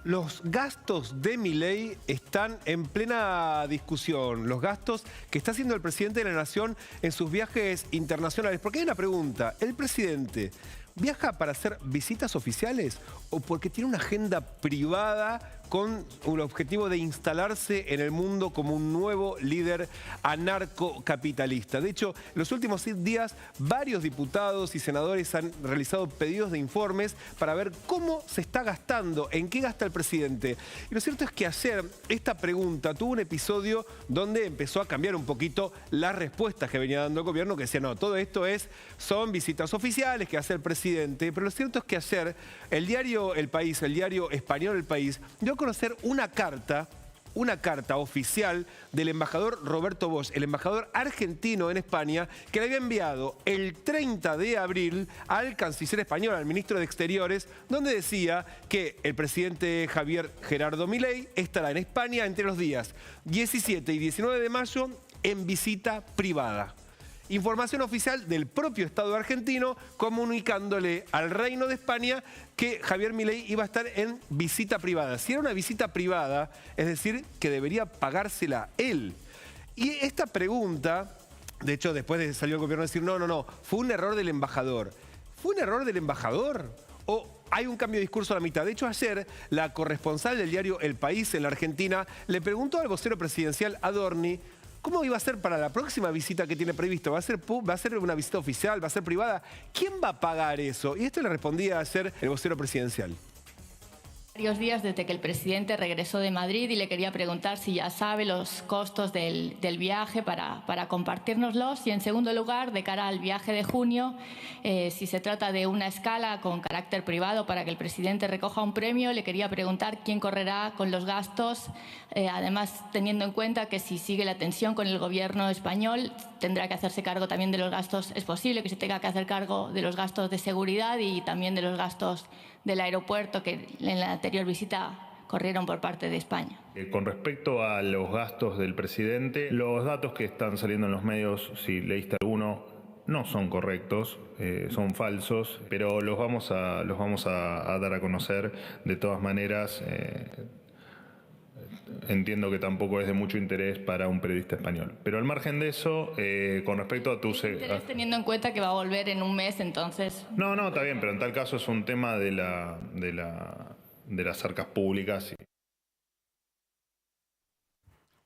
Los gastos de Milei están en plena discusión. Los gastos que está haciendo el presidente de la Nación en sus viajes internacionales. Porque hay una pregunta. ¿El presidente viaja para hacer visitas oficiales o porque tiene una agenda privada con un objetivo de instalarse en el mundo como un nuevo líder anarcocapitalista? De hecho, en los últimos días, varios diputados y senadores han realizado pedidos de informes para ver cómo se está gastando, en qué gasta el presidente. Y lo cierto es que ayer esta pregunta tuvo un episodio donde empezó a cambiar un poquito las respuestas que venía dando el gobierno, que decía, no, todo esto son visitas oficiales que hace el presidente. Pero lo cierto es que ayer el diario El País, el diario español El País, dio a conocer una carta oficial del embajador Roberto Bosch, el embajador argentino en España, que le había enviado el 30 de abril al canciller español, al ministro de Exteriores, donde decía que el presidente Javier Gerardo Milei estará en España entre los días 17 y 19 de mayo en visita privada. Información oficial del propio Estado argentino comunicándole al Reino de España que Javier Milei iba a estar en visita privada. Si era una visita privada, es decir, que debería pagársela él. Y esta pregunta, de hecho, después salió el gobierno a decir, no, fue un error del embajador. ¿Fue un error del embajador? ¿O hay un cambio de discurso a la mitad? De hecho, ayer la corresponsal del diario El País en la Argentina le preguntó al vocero presidencial Adorni ¿cómo iba a ser para la próxima visita que tiene previsto? ¿Va a ser una visita oficial? ¿Va a ser privada? ¿Quién va a pagar eso? Y esto le respondía ayer el vocero presidencial. Varios días desde que el presidente regresó de Madrid y le quería preguntar si ya sabe los costos del viaje para compartírnoslos. Y en segundo lugar, de cara al viaje de junio, si se trata de una escala con carácter privado para que el presidente recoja un premio, le quería preguntar quién correrá con los gastos, además teniendo en cuenta que si sigue la tensión con el gobierno español, tendrá que hacerse cargo también de los gastos, es posible que se tenga que hacer cargo de los gastos de seguridad y también de los gastos del aeropuerto que en la anterior visita corrieron por parte de España. Con respecto a los gastos del presidente, los datos que están saliendo en los medios, si leíste alguno, no son correctos, son falsos, pero los vamos a dar a conocer. De todas maneras, entiendo que tampoco es de mucho interés para un periodista español. Pero al margen de eso, con respecto a tu... Interés teniendo en cuenta que va a volver en un mes, entonces... No, está bien, pero en tal caso es un tema de las arcas públicas.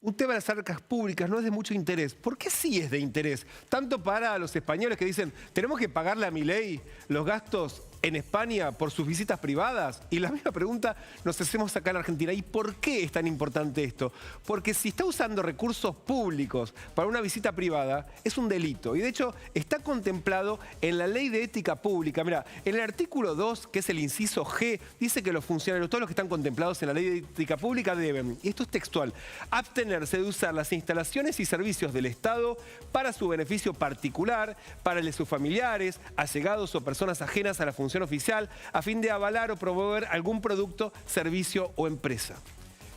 Un tema de las arcas públicas no es de mucho interés. ¿Por qué sí es de interés? Tanto para los españoles que dicen, tenemos que pagarle a Milei los gastos en España por sus visitas privadas. Y la misma pregunta nos hacemos acá en Argentina. ¿Y por qué es tan importante esto? Porque si está usando recursos públicos para una visita privada, es un delito. Y de hecho, está contemplado en la Ley de Ética Pública. Mira, en el artículo 2, que es el inciso G, dice que los funcionarios, todos los que están contemplados en la Ley de Ética Pública deben, y esto es textual, abstenerse de usar las instalaciones y servicios del Estado para su beneficio particular, para el de sus familiares, allegados o personas ajenas a la función oficial, a fin de avalar o promover algún producto, servicio o empresa.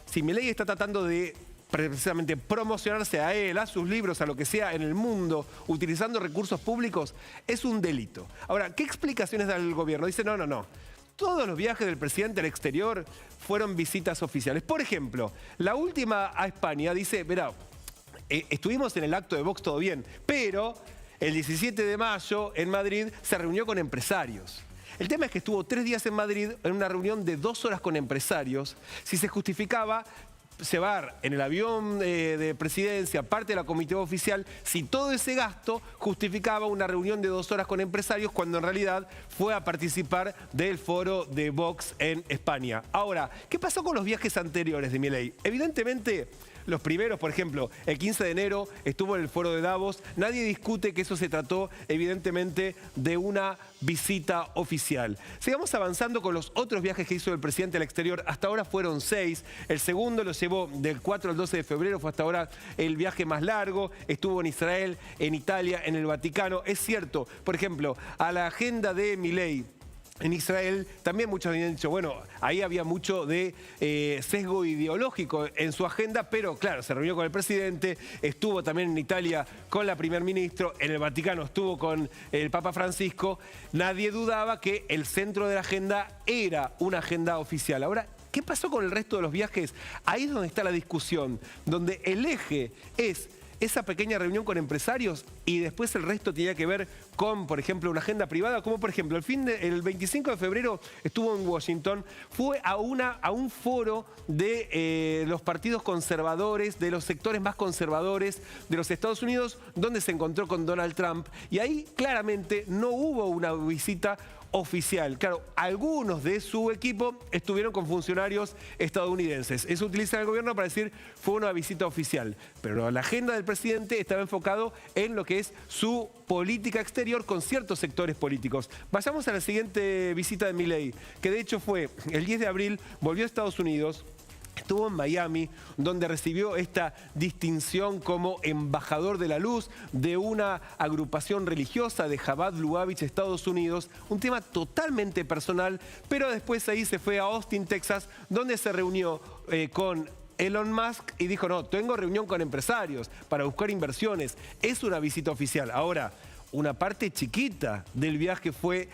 Si Milei está tratando de precisamente promocionarse a él, a sus libros, a lo que sea en el mundo, utilizando recursos públicos, es un delito. Ahora, ¿qué explicaciones da el gobierno? Dice, no. Todos los viajes del presidente al exterior fueron visitas oficiales. Por ejemplo, la última a España dice, verá, estuvimos en el acto de Vox todo bien, pero el 17 de mayo en Madrid se reunió con empresarios. El tema es que estuvo 3 días en Madrid en una reunión de 2 horas con empresarios. Si se justificaba llevar en el avión de presidencia parte de la comitiva oficial, si todo ese gasto justificaba una reunión de 2 horas con empresarios, cuando en realidad fue a participar del foro de Vox en España. Ahora, ¿qué pasó con los viajes anteriores de Milei? Evidentemente, los primeros, por ejemplo, el 15 de enero estuvo en el foro de Davos. Nadie discute que eso se trató, evidentemente, de una visita oficial. Sigamos avanzando con los otros viajes que hizo el presidente al exterior. Hasta ahora fueron 6. El segundo lo llevó del 4 al 12 de febrero. Fue hasta ahora el viaje más largo. Estuvo en Israel, en Italia, en el Vaticano. Es cierto, por ejemplo, a la agenda de Milei en Israel también muchos habían dicho, bueno, ahí había mucho de sesgo ideológico en su agenda, pero claro, se reunió con el presidente, estuvo también en Italia con la primer ministro, en el Vaticano estuvo con el Papa Francisco. Nadie dudaba que el centro de la agenda era una agenda oficial. Ahora, ¿Qué pasó con el resto de los viajes? Ahí es donde está la discusión, donde el eje es esa pequeña reunión con empresarios y después el resto tenía que ver con, por ejemplo, una agenda privada, como por ejemplo, el 25 de febrero estuvo en Washington, fue a un foro de los partidos conservadores, de los sectores más conservadores de los Estados Unidos, donde se encontró con Donald Trump. Y ahí claramente no hubo una visita oficial. Claro, algunos de su equipo estuvieron con funcionarios estadounidenses. Eso utiliza el gobierno para decir fue una visita oficial. Pero la agenda del presidente estaba enfocado en lo que es su política exterior con ciertos sectores políticos. Vayamos a la siguiente visita de Milei, que de hecho fue el 10 de abril, volvió a Estados Unidos. Estuvo en Miami, donde recibió esta distinción como embajador de la luz de una agrupación religiosa de Chabad Lubavitch, Estados Unidos. Un tema totalmente personal, pero después ahí se fue a Austin, Texas, donde se reunió con Elon Musk y dijo, no, tengo reunión con empresarios para buscar inversiones. Es una visita oficial. Ahora, una parte chiquita del viaje fue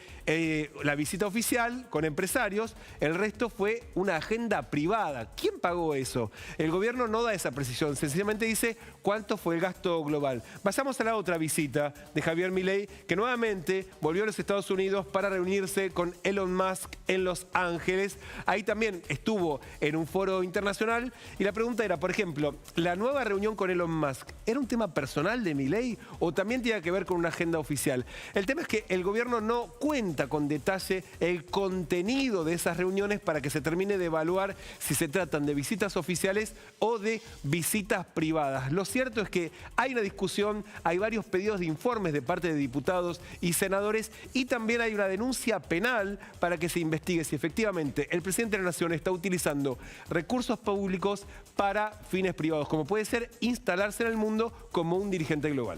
la visita oficial con empresarios, el resto fue una agenda privada. ¿Quién pagó eso? El gobierno no da esa precisión, sencillamente dice cuánto fue el gasto global. Vayamos a la otra visita de Javier Milei, que nuevamente volvió a los Estados Unidos para reunirse con Elon Musk en Los Ángeles. Ahí también estuvo en un foro internacional y la pregunta era, por ejemplo, ¿la nueva reunión con Elon Musk era un tema personal de Milei o también tenía que ver con una agenda oficial? El tema es que el gobierno no cuenta con detalle el contenido de esas reuniones para que se termine de evaluar si se tratan de visitas oficiales o de visitas privadas. Lo cierto es que hay una discusión, hay varios pedidos de informes de parte de diputados y senadores y también hay una denuncia penal para que se investigue si efectivamente el presidente de la Nación está utilizando recursos públicos para fines privados, como puede ser instalarse en el mundo como un dirigente global.